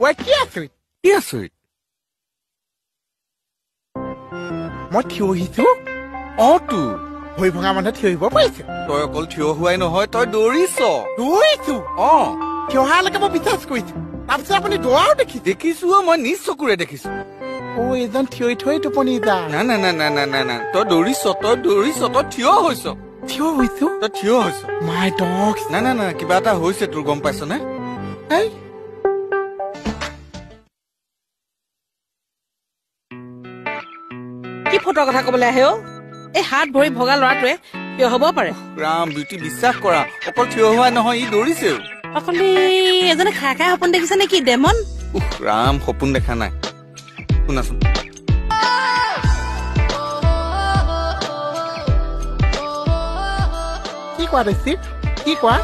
ঐ কি আছই কি আছই মই থিয় হৈছো তো ভৰি ভঙা মানুহে থিয় আহিব পাৰিছে তই অকল থিয় হোৱাই নহয় তই দৌৰিছ দৌৰিছো থিয় হোৱালৈকে মই বিশ্বাস কৰিছো তাৰপিছত আপুনি দৌৰাও দেখিছো মই নিজ চকুৰে দেখিছো এজন থিয় থৈ টোপনি যায় না তই দৌৰিছ তই থিয় হৈছ থিয় হৈছো তই থিয় হৈছ মাই ডগ না কিবা এটা হৈছে তোৰ গম পাইছ নে কি ফটোৰ কথা কবলৈ আহে এই হাত ভৰি ভগা ল'ৰাটোৱে থিয় হ'ব পাৰে ৰাম বিউটি বিশ্বাস কৰা অকল থিয় হোৱা নহয় ই দৌৰিছে অকলি এজনে খাই খাই সপোন দেখিছে নেকি ডেমন ৰাম সপোন দেখা নাই শুনাচোন কি কোৱা দেখি কি কোৱা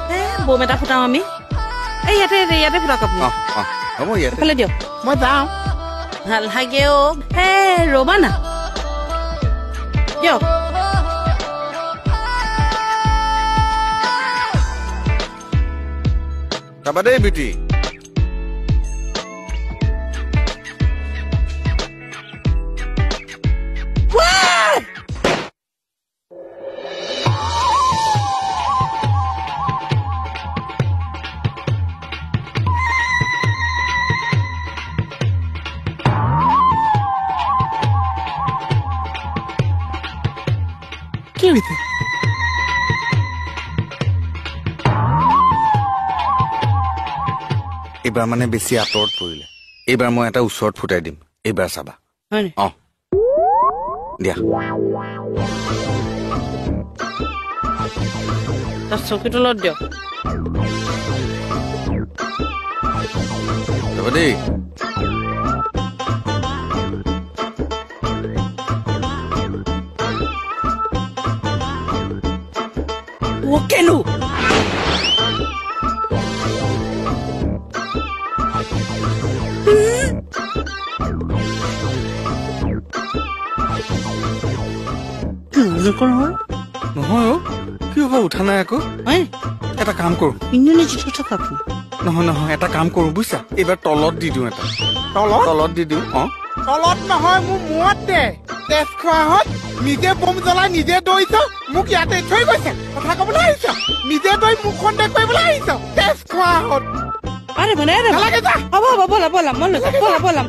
বোম এটা ফুটাও আমি এই ইয়াতে ফুটাওক আপুনি হ'ব ইয়াতে দিয়ক মই যাওঁ ভাল লাগে ৰবা না দিয়ক যাবা দেই বিউটি কি হৈছে এইবাৰ মানে বেছি আঁতৰত পৰিলে এইবাৰ মই এটা ওচৰত ফুটাই দিম এইবাৰ চাবা দিয়া চকীৰ তলত দিয়ক যাবা দেই কেনো নহয় কিয় বা উঠা নাই আকৌ এটা কাম কৰো নহয় এটা কাম কৰো বুজিছা এইবাৰ তলত দি দিওঁ এটা তলত দি দিওঁ তলত নহয় মোৰ মূৰত দে তেজ খোৱা হত নিজে বম জ্বলাই নিজে দৌৰিছ মোক ইয়াতে থৈ গৈছে কথা কবলৈ আহিছ নিজে দৌৰি মুখখন দেখুৱাবলৈ আহিছ তেজ খোৱা হত হ'ব ব'লা মই ব'লা